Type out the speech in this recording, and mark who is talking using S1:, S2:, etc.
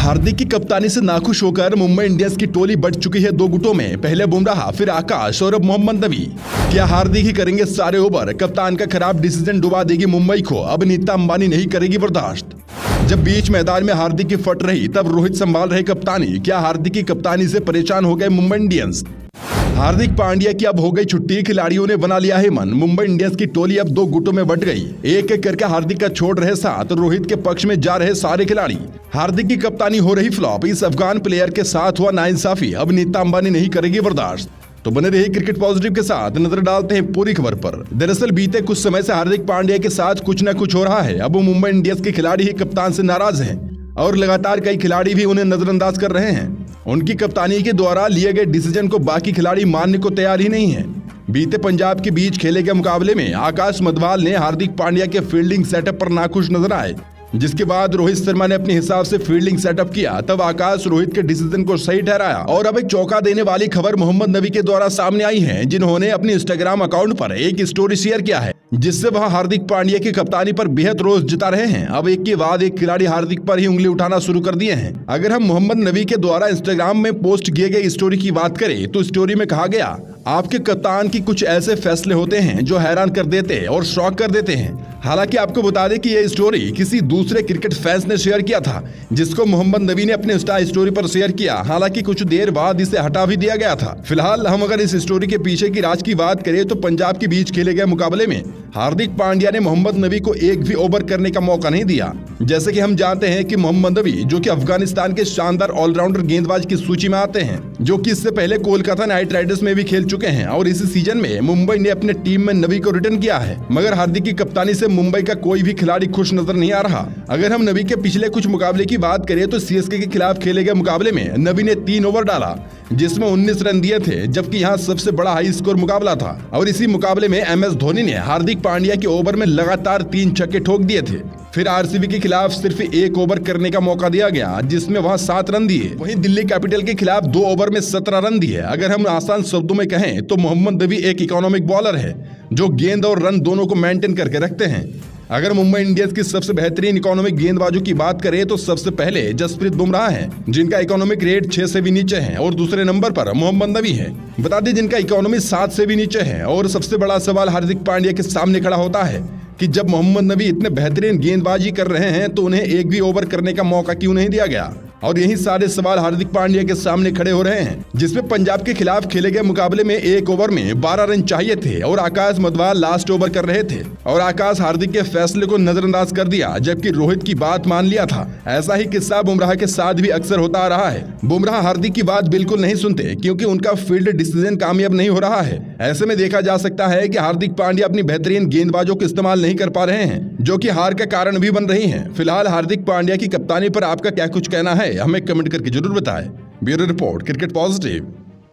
S1: हार्दिक की कप्तानी से नाखुश होकर मुंबई इंडियंस की टोली बंट चुकी है 2 गुटों में। पहले बुमराह, फिर आकाश और अब मोहम्मद नबी। क्या हार्दिक ही करेंगे सारे ओवर? कप्तान का खराब डिसीजन डुबा देगी मुंबई को। अब नीता अंबानी नहीं करेगी बर्दाश्त। जब बीच मैदान में हार्दिक की फट रही तब रोहित संभाल रहे कप्तानी। क्या हार्दिक की कप्तानी से परेशान हो गए मुंबई इंडियंस? हार्दिक पांड्या की अब हो गई छुट्टी, खिलाड़ियों ने बना लिया है मन। मुंबई इंडियंस की टोली अब 2 गुटों में बट गई। एक एक करके हार्दिक का छोड़ रहे साथ, रोहित के पक्ष में जा रहे सारे खिलाड़ी। हार्दिक की कप्तानी हो रही फ्लॉप। इस अफगान प्लेयर के साथ हुआ नाइंसाफी। अब नीता अंबानी नहीं करेगी बर्दाश्त। तो बने रहिए क्रिकेट पॉजिटिव के साथ। नजर डालते हैं पूरी खबर पर। दरअसल बीते कुछ समय से हार्दिक पांड्या के साथ कुछ न कुछ हो रहा है। अब मुंबई इंडियंस के खिलाड़ी ही कप्तान से नाराज हैं और लगातार कई खिलाड़ी भी उन्हें नजरअंदाज कर रहे हैं। उनकी कप्तानी के द्वारा लिए गए डिसीजन को बाकी खिलाड़ी मानने को तैयार ही नहीं है। बीते पंजाब के बीच खेले गए मुकाबले में आकाश मधवाल ने हार्दिक पांड्या के फील्डिंग सेटअप पर नाखुश नजर आए, जिसके बाद रोहित शर्मा ने अपने हिसाब से फील्डिंग सेटअप किया। तब आकाश रोहित के डिसीजन को सही ठहराया। और अब एक चौंका देने वाली खबर मोहम्मद नबी के द्वारा सामने आई है, जिन्होंने अपने इंस्टाग्राम अकाउंट पर एक स्टोरी शेयर किया है, जिससे वह हार्दिक पांड्या की कप्तानी पर बेहद रोष जता रहे हैं। अब एक के बाद एक खिलाड़ी हार्दिक पर ही उंगली उठाना शुरू कर दिए हैं। अगर हम मोहम्मद नबी के द्वारा इंस्टाग्राम में पोस्ट किए गए स्टोरी की बात करें तो स्टोरी में कहा गया, आपके कप्तान की कुछ ऐसे फैसले होते हैं जो हैरान कर देते और शॉक कर देते हैं। हालांकि आपको बता दें कि यह स्टोरी किसी दूसरे क्रिकेट फैंस ने शेयर किया था, जिसको मोहम्मद नबी ने अपने इंस्टा स्टोरी पर शेयर किया। हालांकि कुछ देर बाद इसे हटा भी दिया गया था। फिलहाल हम अगर इस स्टोरी के पीछे की राज की बात करें तो पंजाब के बीच खेले गए मुकाबले में हार्दिक पांड्या ने मोहम्मद नबी को एक भी ओवर करने का मौका नहीं दिया। जैसे कि हम जानते हैं कि मोहम्मद नबी, जो कि अफगानिस्तान के शानदार ऑलराउंडर गेंदबाज की सूची में आते हैं, जो कि इससे पहले कोलकाता नाइट राइडर्स में भी खेल चुके हैं और इस सीजन में मुंबई ने अपने टीम में नबी को रिटर्न किया है। मगर हार्दिक की कप्तानी से मुंबई का कोई भी खिलाड़ी खुश नजर नहीं आ रहा। अगर हम नबी के पिछले कुछ मुकाबले की बात करें तो सीएसके के खिलाफ खेले गए मुकाबले में नबी ने 3 ओवर डाला, जिसमें 19 रन दिए थे, जबकि यहाँ सबसे बड़ा हाई स्कोर मुकाबला था। और इसी मुकाबले में MS धोनी ने हार्दिक पांड्या के ओवर में लगातार 3 छक्के ठोक दिए थे। फिर आरसीबी के खिलाफ सिर्फ 1 ओवर करने का मौका दिया गया, जिसमें वहां 7 रन दिए। वहीं दिल्ली कैपिटल के खिलाफ 2 ओवर में 17 रन दिए। अगर हम आसान शब्दों में कहें तो मोहम्मद नबी एक इकोनॉमिक बॉलर है, जो गेंद और रन दोनों को मेंटेन करके रखते हैं। अगर मुंबई इंडियंस की सबसे बेहतरीन इकोनॉमिक गेंदबाजों की बात करें तो सबसे पहले जसप्रीत बुमराह हैं, जिनका इकोनॉमिक रेट 6 से भी नीचे है, और दूसरे नंबर पर मोहम्मद नबी है, बता दें, जिनका इकोनॉमी 7 से भी नीचे है। और सबसे बड़ा सवाल हार्दिक पांड्या के सामने खड़ा होता है कि जब मोहम्मद नबी इतने बेहतरीन गेंदबाजी कर रहे हैं तो उन्हें एक भी ओवर करने का मौका क्यों नहीं दिया गया? और यही सारे सवाल हार्दिक पांड्या के सामने खड़े हो रहे हैं, जिसमें पंजाब के खिलाफ खेले गए मुकाबले में 1 ओवर में 12 रन चाहिए थे और आकाश मधवाल लास्ट ओवर कर रहे थे, और आकाश हार्दिक के फैसले को नजरअंदाज कर दिया, जबकि रोहित की बात मान लिया था। ऐसा ही किस्सा बुमराह के साथ भी अक्सर होता आ रहा है। बुमराह हार्दिक की बात बिल्कुल नहीं सुनते क्योंकि उनका फील्ड डिसीजन कामयाब नहीं हो रहा है। ऐसे में देखा जा सकता है कि हार्दिक पांड्या अपनी बेहतरीन गेंदबाजों को इस्तेमाल नहीं कर पा रहे हैं, जो कि हार का कारण भी बन रही है। फिलहाल हार्दिक पांड्या की कप्तानी पर आपका क्या कुछ कहना है, हमें कमेंट करके जरूर बताएं। Bureau report, cricket positive.